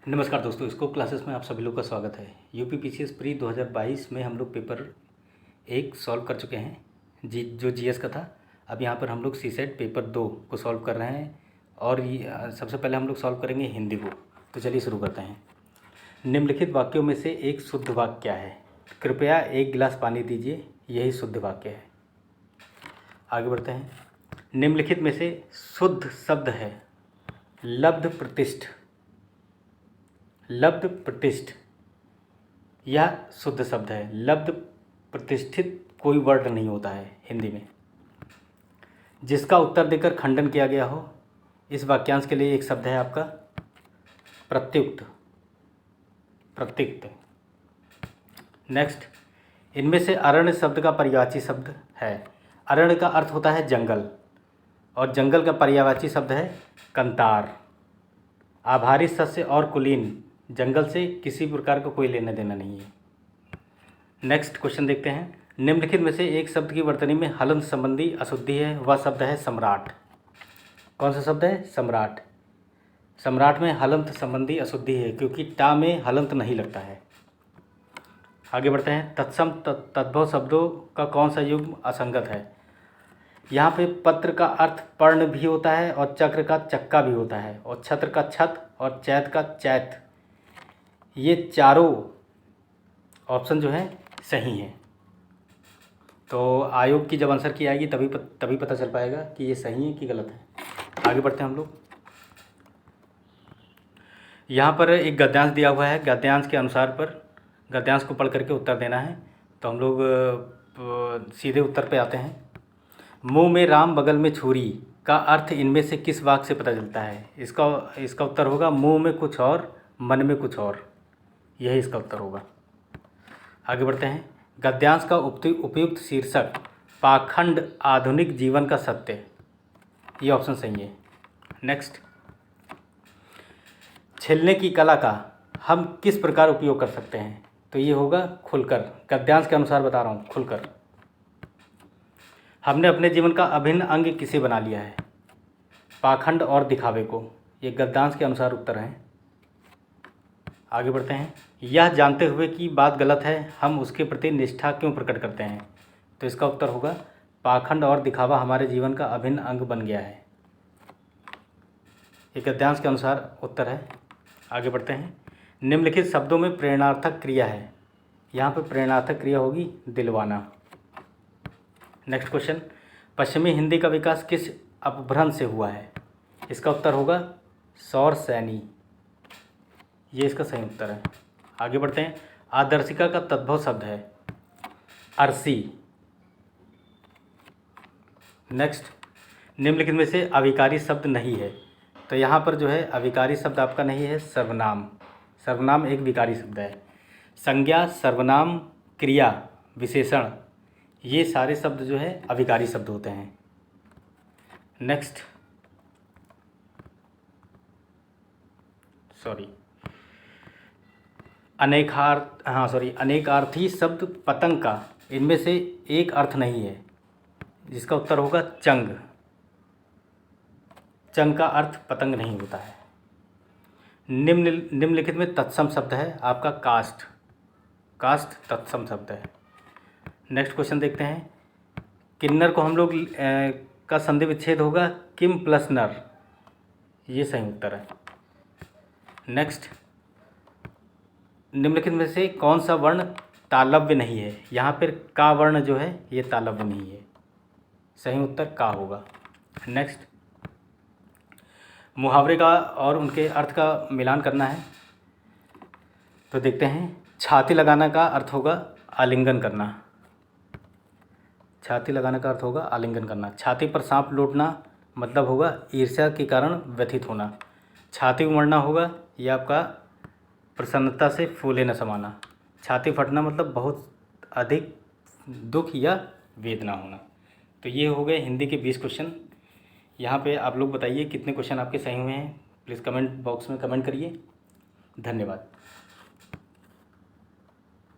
नमस्कार दोस्तों, scope classes में आप सभी लोग का स्वागत है। यूपी पीसीएस प्री 2022 में हम लोग पेपर 1 सॉल्व कर चुके हैं जो जीएस का था। अब यहाँ पर हम लोग सीसेट पेपर 2 को सॉल्व कर रहे हैं और सबसे पहले हम लोग सॉल्व करेंगे हिंदी को। तो चलिए शुरू करते हैं। निम्नलिखित वाक्यों में से एक शुद्ध वाक्य क्या है? कृपया 1 गिलास पानी दीजिए, यही शुद्ध वाक्य है। आगे बढ़ते हैं। निम्नलिखित में से शुद्ध शब्द है लब्ध प्रतिष्ठ। लब्ध प्रतिष्ठ यह शुद्ध शब्द है। लब्ध प्रतिष्ठित कोई वर्ड नहीं होता है हिंदी में। जिसका उत्तर देकर खंडन किया गया हो, इस वाक्यांश के लिए एक शब्द है आपका प्रत्युक्त। प्रत्युक्त। नेक्स्ट, इनमें से अरण्य शब्द का पर्यायवाची शब्द है। अरण्य का अर्थ होता है जंगल और जंगल का पर्यायवाची शब्द है कंतार। आभारी सस्य और कुलीन, जंगल से किसी प्रकार का कोई लेना देना नहीं है। नेक्स्ट क्वेश्चन देखते हैं। निम्नलिखित में से एक शब्द की वर्तनी में हलंत संबंधी अशुद्धि है, वह शब्द है सम्राट। कौन सा शब्द है? सम्राट। सम्राट में हलंत संबंधी अशुद्धि है क्योंकि टा में हलंत नहीं लगता है। आगे बढ़ते हैं। तत्सम तद्भव शब्दों का कौन सा युग्म असंगत है? यहाँ पे पत्र का अर्थ पर्ण भी होता है और चक्र का चक्का भी होता है और छत्र का छत और चैत का चैत, ये चारों ऑप्शन जो है सही हैं। तो आयोग की जब आंसर की आएगी तभी पता चल पाएगा कि ये सही है कि गलत है। आगे बढ़ते हैं हम लोग। यहाँ पर एक गद्यांश दिया हुआ है। गद्यांश के अनुसार पर गद्यांश को पढ़ करके उत्तर देना है। तो हम लोग सीधे उत्तर पे आते हैं। मुंह में राम बगल में छुरी का अर्थ इनमें से किस वाक्य से पता चलता है? इसका उत्तर होगा मुंह में कुछ और मन में कुछ और, यही इसका उत्तर होगा। आगे बढ़ते हैं। गद्यांश का उपयुक्त शीर्षक पाखंड आधुनिक जीवन का सत्य, ये ऑप्शन सही है। नेक्स्ट, छीलने की कला का हम किस प्रकार उपयोग कर सकते हैं? तो ये होगा खुलकर। गद्यांश के अनुसार बता रहा हूँ, खुलकर। हमने अपने जीवन का अभिन्न अंग किसे बना लिया है? पाखंड और दिखावे को, ये गद्यांश के अनुसार उत्तर है। आगे बढ़ते हैं। यह जानते हुए कि बात गलत है, हम उसके प्रति निष्ठा क्यों प्रकट करते हैं? तो इसका उत्तर होगा पाखंड और दिखावा हमारे जीवन का अभिन्न अंग बन गया है। ये गद्यांश के अनुसार उत्तर है। आगे बढ़ते हैं। निम्नलिखित शब्दों में प्रेरणार्थक क्रिया है। यहाँ पर प्रेरणार्थक क्रिया होगी दिलवाना। नेक्स्ट क्वेश्चन, पश्चिमी हिंदी का विकास किस अपभ्रंश से हुआ है? इसका उत्तर होगा सौर सैनी, ये इसका सही उत्तर है। आगे बढ़ते हैं। आदर्शिका का तद्भव शब्द है अरसी। नेक्स्ट, निम्नलिखित में से अविकारी शब्द नहीं है। तो यहाँ पर जो है अविकारी शब्द आपका नहीं है सर्वनाम। सर्वनाम एक विकारी शब्द है। संज्ञा, सर्वनाम, क्रिया, विशेषण, ये सारे शब्द जो है अविकारी शब्द होते हैं। नेक्स्ट, अनेकार्थी शब्द पतंग का इनमें से एक अर्थ नहीं है, जिसका उत्तर होगा चंग। चंग का अर्थ पतंग नहीं होता है। निम्नलिखित में तत्सम शब्द है आपका काष्ठ। काष्ठ तत्सम शब्द है। नेक्स्ट क्वेश्चन देखते हैं। किन्नर को हम लोग का संधि विच्छेद होगा किम प्लस नर, ये सही उत्तर है। नेक्स्ट, निम्नलिखित में से कौन सा वर्ण तालव्य नहीं है? यहाँ पर का वर्ण जो है ये तालव्य नहीं है, सही उत्तर का होगा। नेक्स्ट, मुहावरे का और उनके अर्थ का मिलान करना है। तो देखते हैं। छाती लगाना का अर्थ होगा आलिंगन करना। छाती लगाने का अर्थ होगा आलिंगन करना। छाती पर सांप लौटना मतलब होगा ईर्ष्या के कारण व्यथित होना। छाती उमड़ना होगा ये आपका प्रसन्नता से फूले न समाना। छाती फटना मतलब बहुत अधिक दुख या वेदना होना। तो ये हो गए हिंदी के 20 क्वेश्चन। यहाँ पे आप लोग बताइए कितने क्वेश्चन आपके सही हुए हैं। प्लीज़ कमेंट बॉक्स में कमेंट करिए। धन्यवाद।